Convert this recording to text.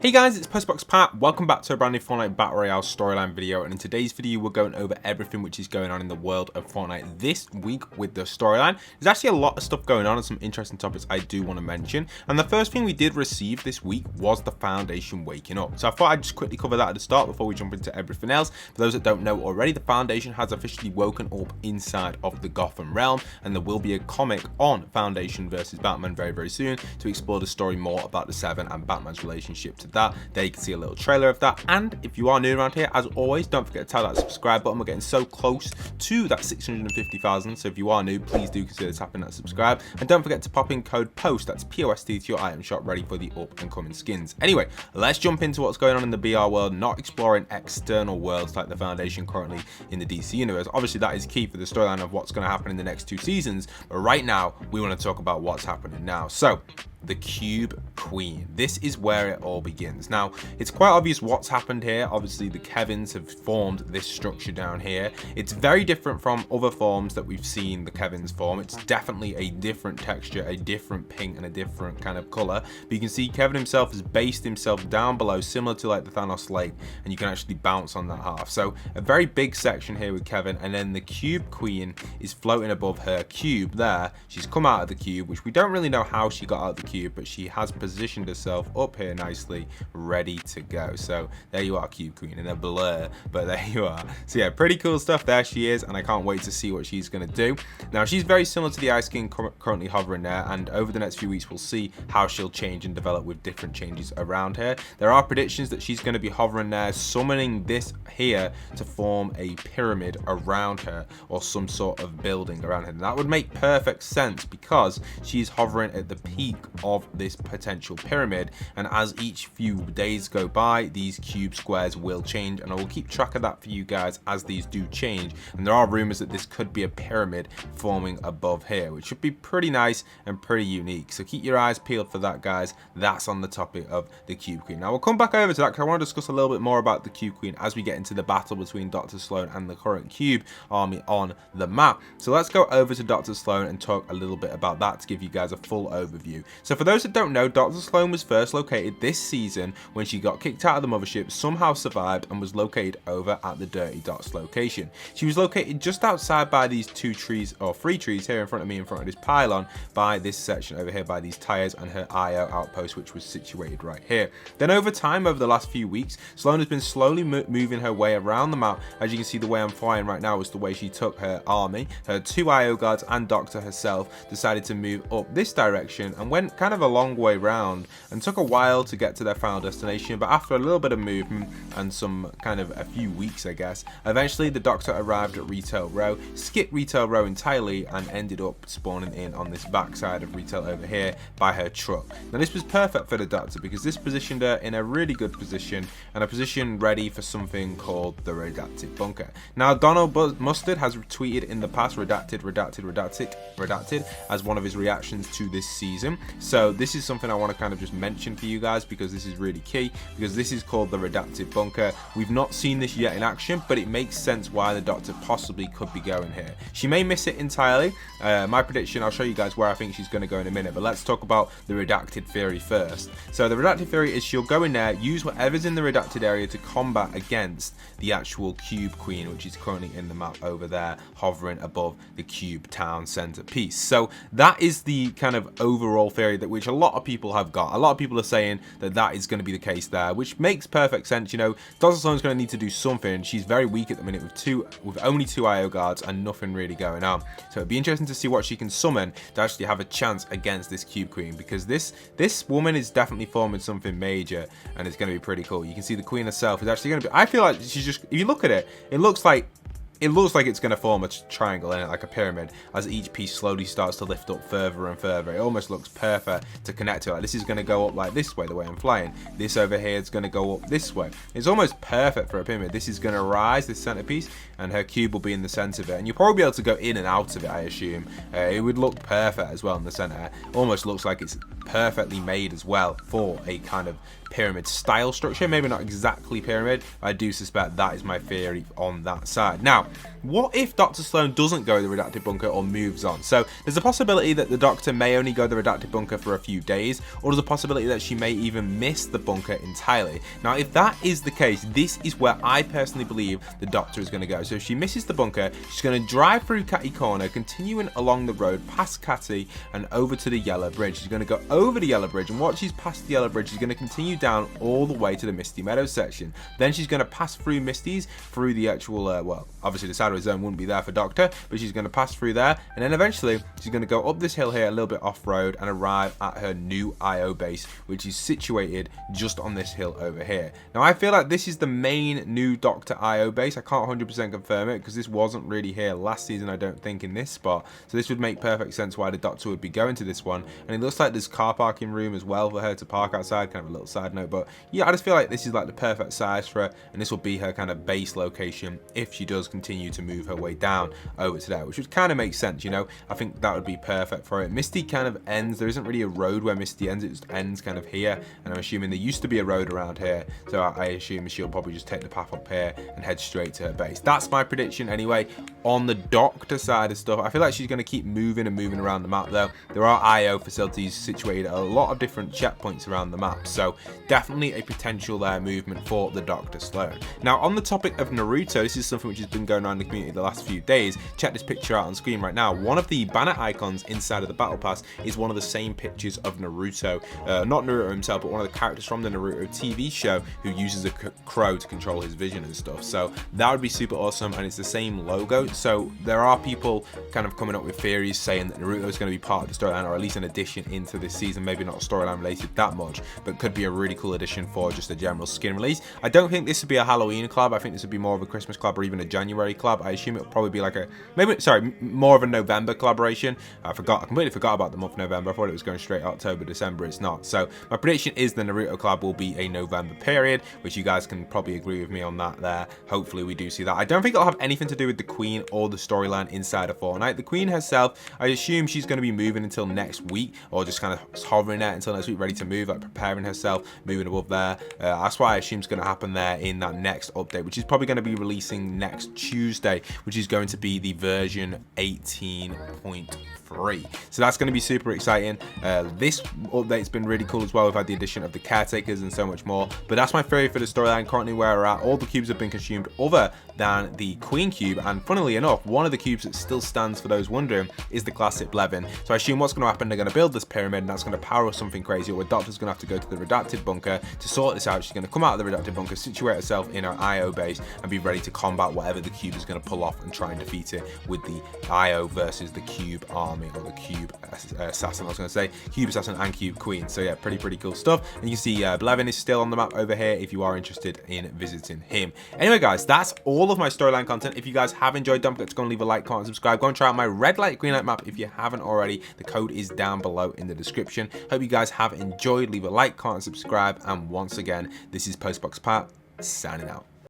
Hey guys, it's postboxpat. Welcome back to a brand new Fortnite Battle Royale storyline video, and in today's video we're going over everything which is going on in the world of Fortnite this week with the storyline. There's actually a lot of stuff going on and some interesting topics I do want to mention, and the first thing we did receive this week was the Foundation waking up. So I thought I'd just quickly cover that at the start before we jump into everything else. For those that don't know already, the Foundation has officially woken up inside of the Gotham realm, and there will be a comic on Foundation versus Batman very soon to explore the story more about the Seven and Batman's relationship to that. There you can see a little trailer of that, and if you are new around here, as always, don't forget to tap that subscribe button. We're getting so close to that 650,000, so if you are new, please do consider tapping that subscribe, and don't forget to pop in code POST, that's POST, to your item shop ready for the up and coming skins. Anyway, let's jump into what's going on in the BR world, not exploring external worlds like the Foundation currently in the DC universe. Obviously that is key for the storyline of what's going to happen in the next 2 seasons, but right now we want to talk about what's happening now. So the Cube Queen. This is where it all begins. Now, it's quite obvious what's happened here. Obviously, the Kevins have formed this structure down here. It's very different from other forms that we've seen the Kevins form. It's definitely a different texture, a different pink, and a different kind of color. But you can see Kevin himself has based himself down below, similar to like the Thanos Lake, and you can actually bounce on that half. So a very big section here with Kevin, and then the Cube Queen is floating above her cube there. She's come out of the cube, which we don't really know how she got out of the cube, but she has positioned herself up here nicely, ready to go. So there you are, Cube Queen, in a blur, but there you are. So yeah, pretty cool stuff. There she is, and I can't wait to see what she's going to do. Now, she's very similar to the Ice King currently hovering there, and over the next few weeks we'll see how she'll change and develop with different changes around her. There are predictions that she's going to be hovering there, summoning this here to form a pyramid around her, or some sort of building around her. And that would make perfect sense because she's hovering at the peak of this potential pyramid, and as each few days go by, these cube squares will change, and I will keep track of that for you guys as these do change. And there are rumors that this could be a pyramid forming above here, which should be pretty nice and pretty unique, so keep your eyes peeled for that, guys. That's on the topic of the Cube Queen. Now we'll come back over to that because I want to discuss a little bit more about the Cube Queen as we get into the battle between Dr. Slone and the current Cube army on the map. So let's go over to Dr. Slone and talk a little bit about that to give you guys a full overview. So for those that don't know, Dr. Slone was first located this season when she got kicked out of the mothership, somehow survived, and was located over at the Dirty Dots location. She was located just outside by these 2 trees, or 3 trees here in front of me, in front of this pylon, by this section over here by these tires, and her IO outpost, which was situated right here. Then over time, over the last few weeks, Slone has been slowly moving her way around the map. As you can see, the way I'm flying right now is the way she took her army. Her 2 IO guards and Doctor herself decided to move up this direction and went kind of a long way round, and took a while to get to their final destination. But after a little bit of movement and some kind of a few weeks, I guess, eventually the Doctor arrived at Retail Row, skipped Retail Row entirely, and ended up spawning in on this backside of Retail over here by her truck. Now this was perfect for the Doctor because this positioned her in a really good position, and a position ready for something called the Redacted Bunker. Now Donald Mustard has tweeted in the past redacted as one of his reactions to this season. So this is something I want to kind of just mention for you guys because this is really key, because this is called the Redacted Bunker. We've not seen this yet in action, but it makes sense why the Doctor possibly could be going here. She may miss it entirely. My prediction, I'll show you guys where I think she's going to go in a minute, but let's talk about the Redacted Theory first. So the Redacted Theory is she'll go in there, use whatever's in the Redacted area to combat against the actual Cube Queen, which is currently in the map over there, hovering above the Cube Town Center piece. So that is the kind of overall theory that which a lot of people have got. A lot of people are saying that that is going to be the case there, which makes perfect sense. You know, Dr. Slone's going to need to do something. She's very weak at the minute with only 2 IO guards and nothing really going on. So it'd be interesting to see what she can summon to actually have a chance against this Cube Queen, because this woman is definitely forming something major, and it's going to be pretty cool. You can see the Queen herself is actually going to be, I feel like she's just, if you look at it, it looks like it's going to form a triangle in it, like a pyramid, as each piece slowly starts to lift up further and further. It almost looks perfect to connect to. Like, this is going to go up like this way, the way I'm flying. This over here is going to go up this way. It's almost perfect for a pyramid. This is going to rise, this centerpiece, and her cube will be in the center of it. And you'll probably be able to go in and out of it, I assume. It would look perfect as well in the center. Almost looks like it's perfectly made as well for a kind of pyramid style structure. Maybe not exactly pyramid, but I do suspect that is my theory on that side. Now, Now, what if Dr. Slone doesn't go to the redacted bunker or moves on? So there's a possibility that the Doctor may only go to the redacted bunker for a few days, or there's a possibility that she may even miss the bunker entirely. Now, if that is the case, this is where I personally believe the Doctor is going to go. So if she misses the bunker, she's going to drive through Catty Corner, continuing along the road past Catty and over to the Yellow Bridge. She's going to go over the Yellow Bridge, and once she's past the Yellow Bridge, she's going to continue down all the way to the Misty Meadows section. Then she's going to pass through Misty's, through the actual, well, obviously the sideways zone wouldn't be there for Doctor, but she's going to pass through there, and then eventually she's going to go up this hill here a little bit off-road and arrive at her new IO base, which is situated just on this hill over here. Now, I feel like this is the main new Doctor IO base. I can't 100% confirm it because this wasn't really here last season, I don't think, in this spot. So this would make perfect sense why the Doctor would be going to this one. And it looks like there's car parking room as well for her to park outside, kind of a little side note. But yeah, I just feel like this is like the perfect size for her, and this will be her kind of base location if she does continue to move her way down over to there, which would kind of make sense, you know. I think that would be perfect for it. Misty kind of ends, there isn't really a road where Misty ends, it just ends kind of here, and I'm assuming there used to be a road around here, so I assume she'll probably just take the path up here and head straight to her base. That's my prediction anyway. On the Doctor side of stuff, I feel like she's going to keep moving and moving around the map though. There are IO facilities situated at a lot of different checkpoints around the map, so definitely a potential there movement for the Dr. Slone. Now, on the topic of Naruto, this is something which has been going on in the community the last few days. Check this picture out on screen right now. One of the banner icons inside of the battle pass is one of the same pictures of Naruto, not Naruto himself, but one of the characters from the Naruto TV show who uses a crow to control his vision and stuff. So that would be super awesome, and it's the same logo. So there are people kind of coming up with theories saying that Naruto is going to be part of the storyline, or at least an addition into this season. Maybe not storyline related that much, but could be a really cool addition for just a general skin release. I don't think this would be a Halloween collab. I think this would be more of a Christmas collab or even a January collab. I assume it would probably be like a, maybe, sorry, more of a November collaboration. I completely forgot about the month of November. I thought it was going straight October, December. It's not. So my prediction is the Naruto collab will be a November period, which you guys can probably agree with me on that there. Hopefully we do see that. I don't think it'll have anything to do with the Queen or the storyline inside of Fortnite. The Queen herself, I assume she's going to be moving until next week, or just kind of hovering there until next week, ready to move, like preparing herself, moving above there. That's why I assume it's going to happen there in that next update, which is probably going to be releasing next Tuesday, which is going to be the version 18.3. So that's going to be super exciting. This update's been really cool as well. We've had the addition of the caretakers and so much more, but that's my theory for the storyline currently where we're at. All the cubes have been consumed other than the Queen cube, and funnily enough, one of the cubes that still stands, for those wondering, is the classic Blevin. So I assume what's going to happen, they're going to build this pyramid, and that's going to power something crazy, or Doctor's going to have to go to the redacted bunker to sort this out. She's going to come out of the redacted bunker, situate herself in her IO base, and be ready to combat whatever the cube is going to pull off and try and defeat it with the IO versus the cube army, or the cube assassin. I was going to say cube assassin and cube queen. So yeah, pretty cool stuff. And you can see Blevin is still on the map over here if you are interested in visiting him. Anyway guys, that's all of my storyline content. If you guys have enjoyed, don't forget to go and leave a like, comment, and subscribe. Go and try out my red light, green light map if you haven't already. The code is down below in the description. Hope you guys have enjoyed. Leave a like, comment, and subscribe. And once again, this is postboxpat signing out.